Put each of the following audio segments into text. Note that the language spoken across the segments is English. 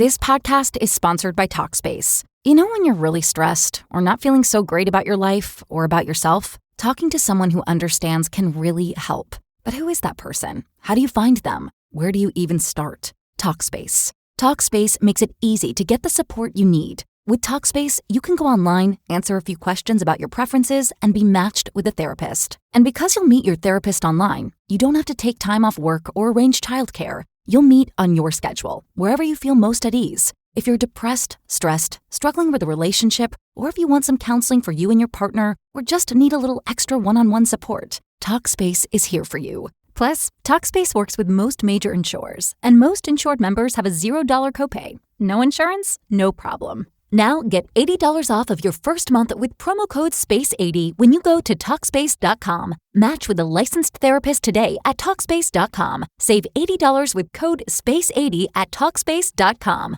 This podcast is sponsored by Talkspace. You know when you're really stressed or not feeling so great about your life or about yourself? Talking to someone who understands can really help. But who is that person? How do you find them? Where do you even start? Talkspace. Talkspace makes it easy to get the support you need. With Talkspace, you can go online, answer a few questions about your preferences, and be matched with a therapist. And because you'll meet your therapist online, you don't have to take time off work or arrange childcare. You'll meet on your schedule, wherever you feel most at ease. If you're depressed, stressed, struggling with a relationship, or if you want some counseling for you and your partner, or just need a little extra one-on-one support, Talkspace is here for you. Plus, Talkspace works with most major insurers, and most insured members have a $0 copay. No insurance? No problem. Now get $80 off of your first month with promo code SPACE80 when you go to Talkspace.com. Match with a licensed therapist today at Talkspace.com. Save $80 with code SPACE80 at Talkspace.com.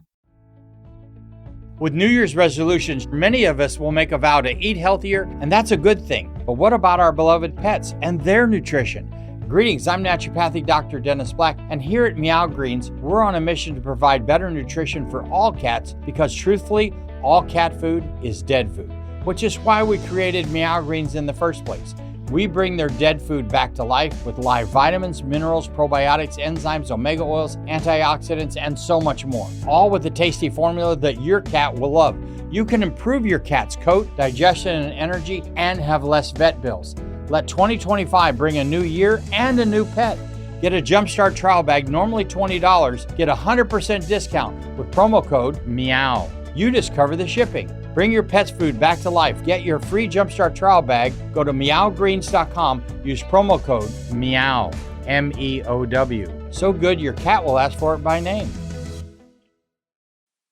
With New Year's resolutions, many of us will make a vow to eat healthier, and that's a good thing. But what about our beloved pets and their nutrition? Greetings, I'm naturopathic Dr. Dennis Black, and here at Meow Greens, we're on a mission to provide better nutrition for all cats because truthfully, all cat food is dead food, which is why we created Meow Greens in the first place. We bring their dead food back to life with live vitamins, minerals, probiotics, enzymes, omega oils, antioxidants, and so much more, all with a tasty formula that your cat will love. You can improve your cat's coat, digestion, and energy, and have less vet bills. Let 2025 bring a new year and a new pet. Get a Jumpstart trial bag, normally $20. Get a 100% discount with promo code MEOW. You just cover the shipping. Bring your pet's food back to life. Get your free Jumpstart trial bag. Go to meowgreens.com. Use promo code MEOW, MEOW. So good your cat will ask for it by name.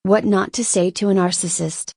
What not to say to a narcissist.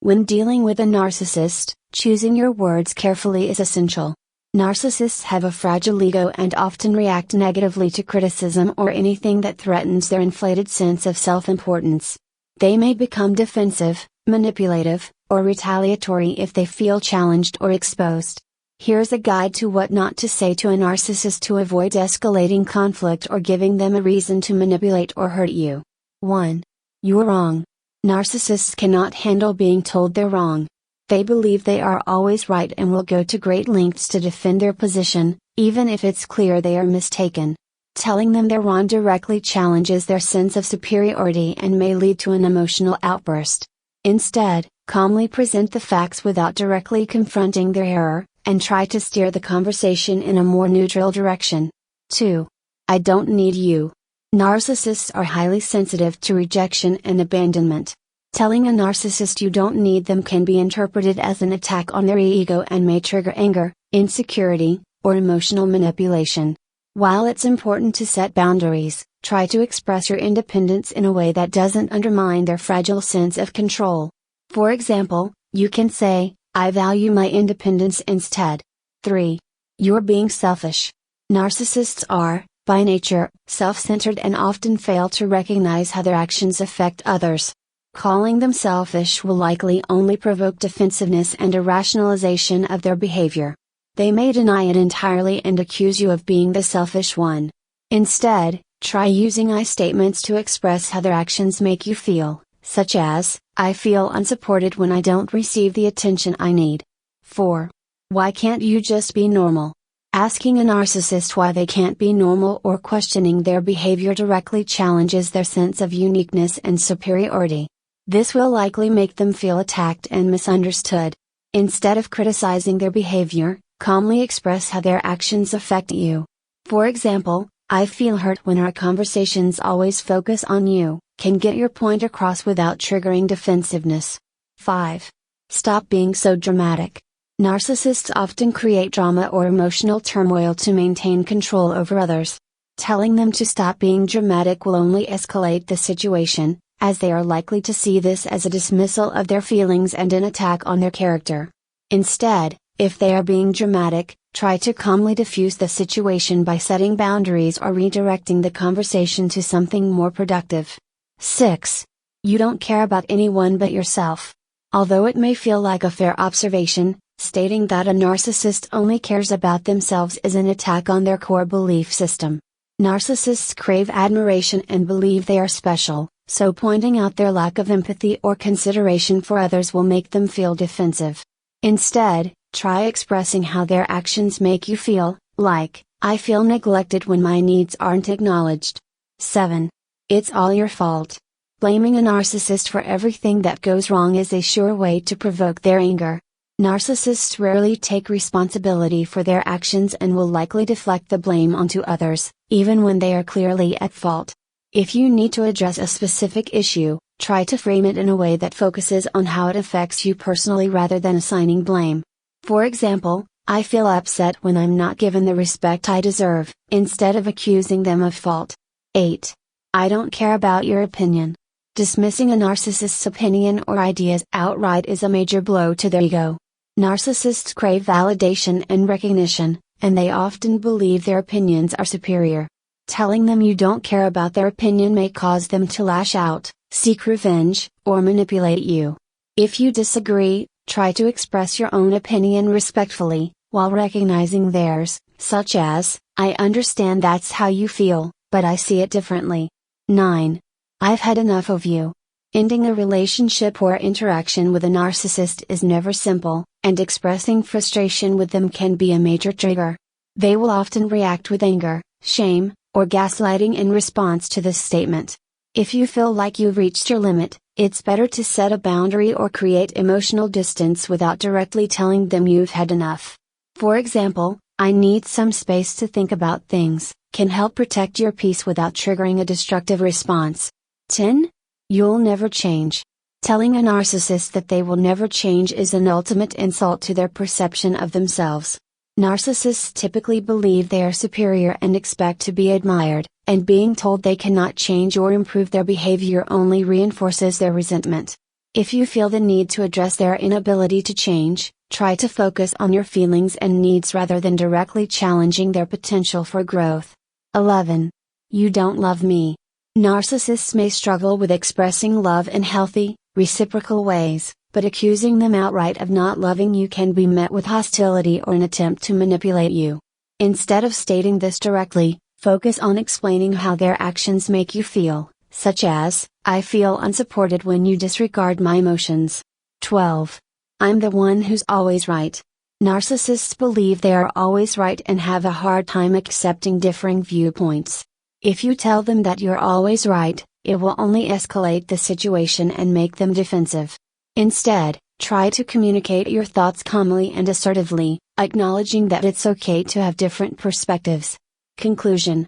When dealing with a narcissist, choosing your words carefully is essential. Narcissists have a fragile ego and often react negatively to criticism or anything that threatens their inflated sense of self-importance. They may become defensive, manipulative, or retaliatory if they feel challenged or exposed. Here's a guide to what not to say to a narcissist to avoid escalating conflict or giving them a reason to manipulate or hurt you. 1. You're wrong. Narcissists cannot handle being told they're wrong. They believe they are always right and will go to great lengths to defend their position, even if it's clear they are mistaken. Telling them they're wrong directly challenges their sense of superiority and may lead to an emotional outburst. Instead, calmly present the facts without directly confronting their error, and try to steer the conversation in a more neutral direction. 2. I don't need you. Narcissists are highly sensitive to rejection and abandonment. Telling a narcissist you don't need them can be interpreted as an attack on their ego and may trigger anger, insecurity, or emotional manipulation. While it's important to set boundaries, try to express your independence in a way that doesn't undermine their fragile sense of control. For example, you can say, I value my independence instead. 3. You're being selfish. Narcissists are, by nature, self-centered and often fail to recognize how their actions affect others. Calling them selfish will likely only provoke defensiveness and a rationalization of their behavior. They may deny it entirely and accuse you of being the selfish one. Instead, try using I statements to express how their actions make you feel, such as, I feel unsupported when I don't receive the attention I need. 4. Why can't you just be normal? Asking a narcissist why they can't be normal or questioning their behavior directly challenges their sense of uniqueness and superiority. This will likely make them feel attacked and misunderstood. Instead of criticizing their behavior, calmly express how their actions affect you. For example, I feel hurt when our conversations always focus on you, can get your point across without triggering defensiveness. 5. Stop being so dramatic. Narcissists often create drama or emotional turmoil to maintain control over others. Telling them to stop being dramatic will only escalate the situation, as they are likely to see this as a dismissal of their feelings and an attack on their character. Instead, if they are being dramatic, try to calmly diffuse the situation by setting boundaries or redirecting the conversation to something more productive. 6. You don't care about anyone but yourself. Although it may feel like a fair observation, stating that a narcissist only cares about themselves is an attack on their core belief system. Narcissists crave admiration and believe they are special, so pointing out their lack of empathy or consideration for others will make them feel defensive. Instead, try expressing how their actions make you feel, like, I feel neglected when my needs aren't acknowledged. 7. It's all your fault. Blaming a narcissist for everything that goes wrong is a sure way to provoke their anger. Narcissists rarely take responsibility for their actions and will likely deflect the blame onto others, even when they are clearly at fault. If you need to address a specific issue, try to frame it in a way that focuses on how it affects you personally rather than assigning blame. For example, I feel upset when I'm not given the respect I deserve, instead of accusing them of fault. 8. I don't care about your opinion. Dismissing a narcissist's opinion or ideas outright is a major blow to their ego. Narcissists crave validation and recognition, and they often believe their opinions are superior. Telling them you don't care about their opinion may cause them to lash out, seek revenge, or manipulate you. If you disagree, try to express your own opinion respectfully, while recognizing theirs, such as, I understand that's how you feel, but I see it differently. 9. I've had enough of you. Ending a relationship or interaction with a narcissist is never simple, and expressing frustration with them can be a major trigger. They will often react with anger, shame, or gaslighting in response to this statement. If you feel like you've reached your limit, it's better to set a boundary or create emotional distance without directly telling them you've had enough. For example, I need some space to think about things, can help protect your peace without triggering a destructive response. 10. You'll never change. Telling a narcissist that they will never change is an ultimate insult to their perception of themselves. Narcissists typically believe they are superior and expect to be admired, and being told they cannot change or improve their behavior only reinforces their resentment. If you feel the need to address their inability to change, try to focus on your feelings and needs rather than directly challenging their potential for growth. 11. You don't love me. Narcissists may struggle with expressing love in healthy, reciprocal ways, but accusing them outright of not loving you can be met with hostility or an attempt to manipulate you. Instead of stating this directly, focus on explaining how their actions make you feel, such as, I feel unsupported when you disregard my emotions. 12. I'm the one who's always right. Narcissists believe they are always right and have a hard time accepting differing viewpoints. If you tell them that you're always right, it will only escalate the situation and make them defensive. Instead, try to communicate your thoughts calmly and assertively, acknowledging that it's okay to have different perspectives. Conclusion.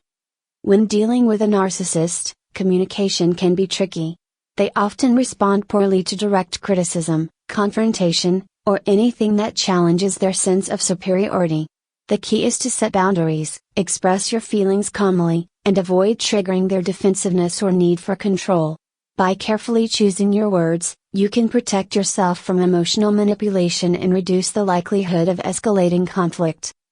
When dealing with a narcissist, communication can be tricky. They often respond poorly to direct criticism, confrontation, or anything that challenges their sense of superiority. The key is to set boundaries, express your feelings calmly, and avoid triggering their defensiveness or need for control. By carefully choosing your words, you can protect yourself from emotional manipulation and reduce the likelihood of escalating conflict.